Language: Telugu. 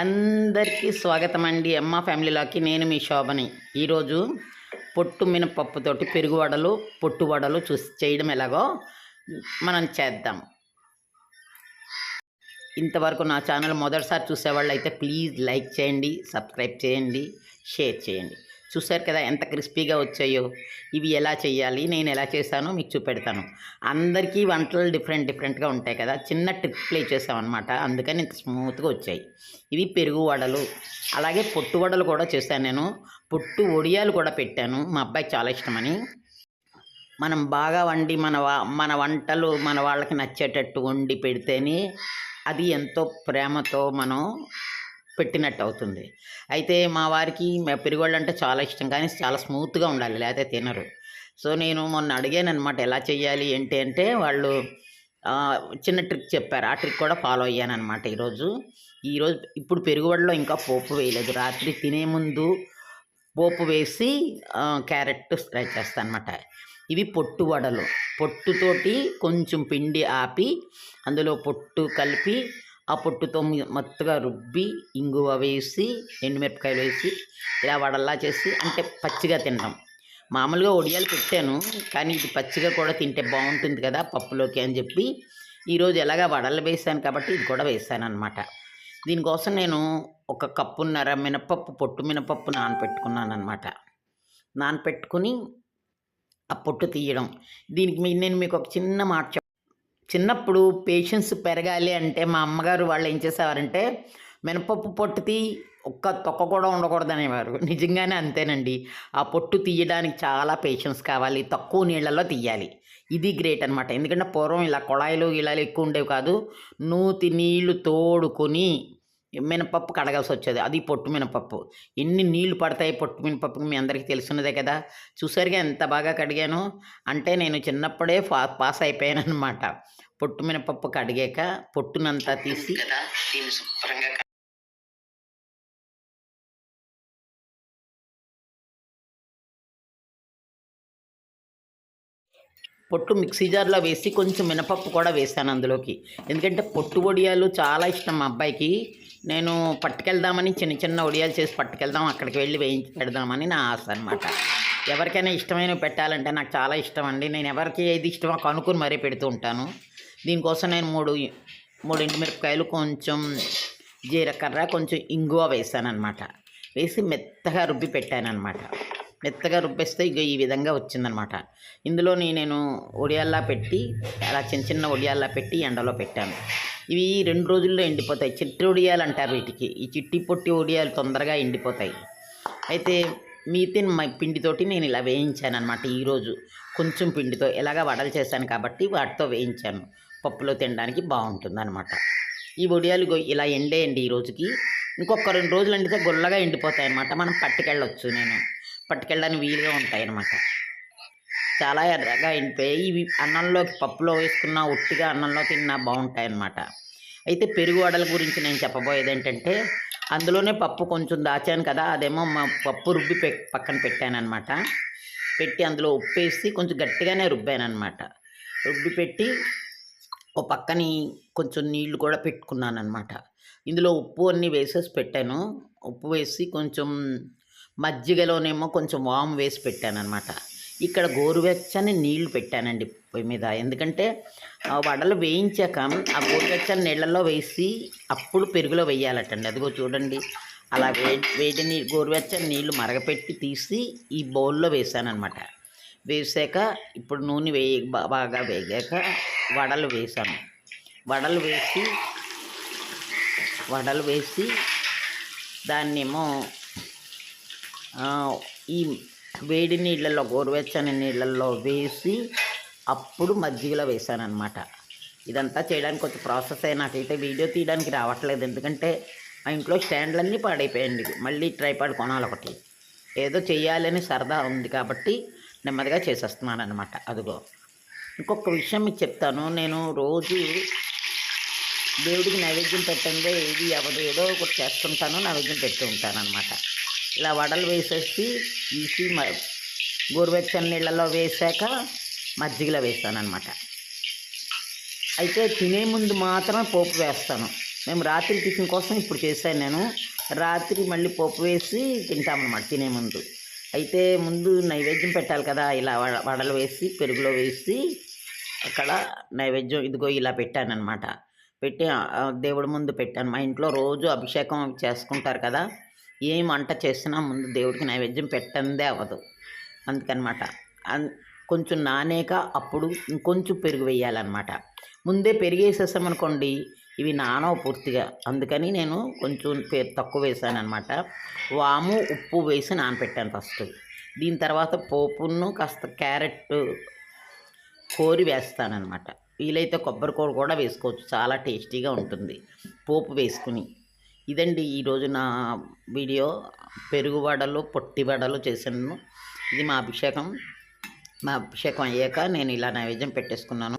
అందరికీ స్వాగతం అండి. అమ్మ ఫ్యామిలీలోకి నేను మీ శోభని. ఈరోజు పొట్టు మినపప్పుతోటి పెరుగు వడలు, పొట్టు వడలు చేయడం ఎలాగో మనం చేద్దాం. ఇంతవరకు నా ఛానల్ మొదటిసారి చూసేవాళ్ళు అయితే ప్లీజ్ లైక్ చేయండి, సబ్స్క్రైబ్ చేయండి, షేర్ చేయండి. చూశారు కదా ఎంత క్రిస్పీగా వచ్చాయో. ఇవి ఎలా చేయాలి, నేను ఎలా చేశానో మీకు చూపెడతాను. అందరికీ వంటలు డిఫరెంట్గా ఉంటాయి కదా. చిన్న ట్రిక్ ప్లే చేసామన్నమాట, అందుకని ఇంత స్మూత్గా వచ్చాయి. ఇవి పెరుగు వడలు, అలాగే పొట్టు వడలు కూడా చేశాను నేను. పొట్టు వడియాలు కూడా పెట్టాను, మా అబ్బాయికి చాలా ఇష్టమని. మనం బాగా వండి మన వంటలు మన వాళ్ళకి నచ్చేటట్టు వండి పెడితేనే అది ఎంతో ప్రేమతో మనం పెట్టినట్టు అవుతుంది. అయితే మా వారికి పెరుగుళ్ళు అంటే చాలా ఇష్టం, కానీ చాలా స్మూత్గా ఉండాలి, లేకపోతే తినరు. సో నేను మొన్న అడిగాను అనమాట ఎలా చేయాలి ఏంటి అంటే, వాళ్ళు చిన్న ట్రిక్ చెప్పారు. ఆ ట్రిక్ కూడా ఫాలో అయ్యాను అనమాట. ఇప్పుడు పెరుగువడలో ఇంకా పోపు వేయలేదు. రాత్రి తినే ముందు పోపు వేసి క్యారెట్ ఫ్రై చేస్తాను అనమాట. ఇవి పొట్టు వడలు. పొట్టుతోటి కొంచెం పిండి ఆపి అందులో పొట్టు కలిపి ఆ పొట్టుతో మొత్తగా రుబ్బి ఇంగువ వేసి ఎండుమిరపకాయలు వేసి ఇలా వడల్లా చేసి, అంటే పచ్చిగా తింటాం. మామూలుగా ఒడియాలు పెట్టాను, కానీ ఇది పచ్చిగా కూడా తింటే బాగుంటుంది కదా పప్పులోకి అని చెప్పి ఈరోజు ఎలాగా వడలు వేసాను కాబట్టి ఇది కూడా వేసాను అనమాట. దీనికోసం నేను 1 కప్పున్నర మినపప్పు, పొట్టు మినపప్పు నానపెట్టుకున్నాను అనమాట. నానపెట్టుకుని ఆ పొట్టు తీయడం. దీనికి నేను మీకు ఒక చిన్న మాట చిన్నప్పుడు పేషెన్స్ పెరగాలి అంటే మా అమ్మగారు వాళ్ళు ఏం చేసేవారంటే, మినపప్పు పొట్టు ఒక్క తొక్క కూడా ఉండకూడదనేవారు. నిజంగానే అంతేనండి. ఆ పొట్టు తీయడానికి చాలా పేషెన్స్ కావాలి, తక్కువ నీళ్ళల్లో తీయాలి. ఇది గ్రేట్ అనమాట. ఎందుకంటే పూర్వం ఇలా కుళాయిలు గిళాలు ఎక్కువ ఉండేవి కాదు. నూతి నీళ్లు తోడుకొని మినపప్పు కడగాల్సి వచ్చేది. అది పొట్టు మినపప్పు. ఎన్ని నీళ్లు పడతాయి పొట్టు మినపప్పుకి మీ అందరికీ తెలుసున్నదే కదా. చూసారుగా ఎంత బాగా కడిగాను. అంటే నేను చిన్నప్పుడే పాస్ అయిపోయాను అనమాట. పొట్టు మినపప్పు కడిగాక పొట్టునంతా తీసి శుభ్రంగా పొట్టు మిక్సీ జార్లో వేసి కొంచెం మినపప్పు కూడా వేసాను అందులోకి. ఎందుకంటే పొట్టు వడియాలు చాలా ఇష్టం మా అబ్బాయికి. నేను పట్టుకెళ్దామని చిన్న వడియాలు చేసి పట్టుకెళ్దాం, అక్కడికి వెళ్ళి వేయించి పెడదామని నా ఆశ అనమాట. ఎవరికైనా ఇష్టమైనవి పెట్టాలంటే నాకు చాలా ఇష్టం అండి. నేను ఎవరికి ఏది ఇష్టమో కనుక్కొని మరీ పెడుతూ ఉంటాను. దీనికోసం నేను 3 ఎండుమిరపకాయలు, కొంచెం జీలకర్ర, కొంచెం ఇంగువ వేసాను అనమాట. వేసి మెత్తగా రుబ్బి పెట్టాను అనమాట. మెత్తగా రుబ్బేస్తే ఈ విధంగా వచ్చిందనమాట. ఇందులోని నేను ఒడియాల్లా పెట్టి, అలా చిన్న వడియాల్లా పెట్టి ఎండలో పెట్టాను. ఇవి 2 రోజుల్లో ఎండిపోతాయి. చిట్టి వడియాలు అంటారు వీటికి. ఈ చిట్టి పొట్టి వడియాలు తొందరగా ఎండిపోతాయి. అయితే మిగతా పిండితోటి నేను ఇలా వేయించాను అనమాట. ఈరోజు కొంచెం పిండితో ఎలాగా వడలు చేశాను కాబట్టి వాటితో వేయించాను. పప్పులో తినడానికి బాగుంటుంది అనమాట. ఈ వడియాలు ఇలా ఎండేయండి ఈ రోజుకి. ఇంకొక 2 రోజులు ఎండితే గొల్లగా ఎండిపోతాయి అనమాట. మనం పట్టుకెళ్ళొచ్చు, పట్టుకెళ్ళడానికి వీలుగా ఉంటాయి అన్నమాట. చాలా ఎర్రగా ఎండిపోయాయి. ఇవి అన్నంలోకి పప్పులో వేసుకున్న, ఉట్టిగా అన్నంలో తిన్నా బాగుంటాయి అన్నమాట. అయితే పెరుగు వడల గురించి నేను చెప్పబోయేది ఏంటంటే, అందులోనే పప్పు కొంచెం దాచాను కదా, అదేమో మా పప్పు రుబ్బి పక్కన పెట్టానమాట. పెట్టి అందులో ఉప్పేసి కొంచెం గట్టిగానే రుబ్బాను అనమాట. రుబ్బి పెట్టి ఓ పక్కని కొంచెం నీళ్లు కూడా పెట్టుకున్నాను అనమాట. ఇందులో ఉప్పు అన్నీ వేసేసి పెట్టాను. ఉప్పు వేసి కొంచెం మజ్జిగలోనేమో కొంచెం వాము వేసి పెట్టాను అనమాట. ఇక్కడ గోరువెచ్చని నీళ్లు పెట్టానండి పొయ్యి మీద. ఎందుకంటే వడలు వేయించాక ఆ గోరువెచ్చని నీళ్ళల్లో వేసి అప్పుడు పెరుగులో వేయాలటండి. అదిగో చూడండి, అలా గోరువెచ్చని నీళ్లు మరగపెట్టి తీసి ఈ బౌల్లో వేసాను అనమాట. వేసాక ఇప్పుడు నూనె బాగా వేగాక వడలు వేసాను. వడలు వేసి దాన్నేమో ఈ వేడి నీళ్ళల్లో, గోరువెచ్చని నీళ్ళల్లో వేసి అప్పుడు మజ్జిగలో వేసానమాట. ఇదంతా చేయడానికి కొంచెం ప్రాసెస్ అయ్యి నాకైతే వీడియో తీయడానికి రావట్లేదు. ఎందుకంటే మా ఇంట్లో స్టాండ్లన్నీ పాడైపోయండి. మళ్ళీ ట్రైపాడ్ కొనాలి ఒకటి. ఏదో చేయాలని సరదా ఉంది కాబట్టి నెమ్మదిగా చేసేస్తున్నాను అనమాట. అదిగో ఇంకొక విషయం మీకు చెప్తాను. నేను రోజు దేవుడికి నైవేద్యం పెట్టందే ఏది అవ్వదు, ఏదో ఒకటి చేస్తుంటాను, నైవేద్యం పెడుతూ ఉంటాను అనమాట. ఇలా వడలు వేసేసి తీసి గోరువెచ్చని నీళ్ళలో వేసాక మజ్జిగలో వేస్తాను అనమాట. అయితే తినే ముందు మాత్రమే పోపు వేస్తాను. మేము రాత్రి టిఫిన్ కోసం ఇప్పుడు చేశాను నేను. రాత్రి మళ్ళీ పోపు వేసి తింటామన్నమాట తినే ముందు. అయితే ముందు నైవేద్యం పెట్టాలి కదా, ఇలా వడలు వేసి పెరుగులో వేసి అక్కడ నైవేద్యం ఇదిగో ఇలా పెట్టానన్నమాట. పెట్టి దేవుడి ముందు పెట్టాను. మా ఇంట్లో రోజు అభిషేకం చేసుకుంటారు కదా, ఏం వంట చేసినా ముందు దేవుడికి నైవేద్యం పెట్టందే అవ్వదు. అందుకనమాట కొంచెం నానేక అప్పుడు ఇంకొంచెం పెరుగు వేయాలన్నమాట. ముందే పెరిగేసేసామనుకోండి ఇవి నానవు పూర్తిగా. అందుకని నేను కొంచెం తక్కువ వేసానమాట. వాము ఉప్పు వేసి నానపెట్టాను ఫస్ట్. దీని తర్వాత పోపును కాస్త క్యారెట్ కోరి వేస్తానన్నమాట. వీలైతే కొబ్బరి కూర కూడా వేసుకోవచ్చు, చాలా టేస్టీగా ఉంటుంది పోపు వేసుకుని. ఇదండి ఈరోజు నా వీడియో. పెరుగు వడలు పొట్టి వడలు చేశాను. ఇది మా అభిషేకం అయ్యాక నేను ఇలా నైవేద్యం పెట్టేసుకున్నాను.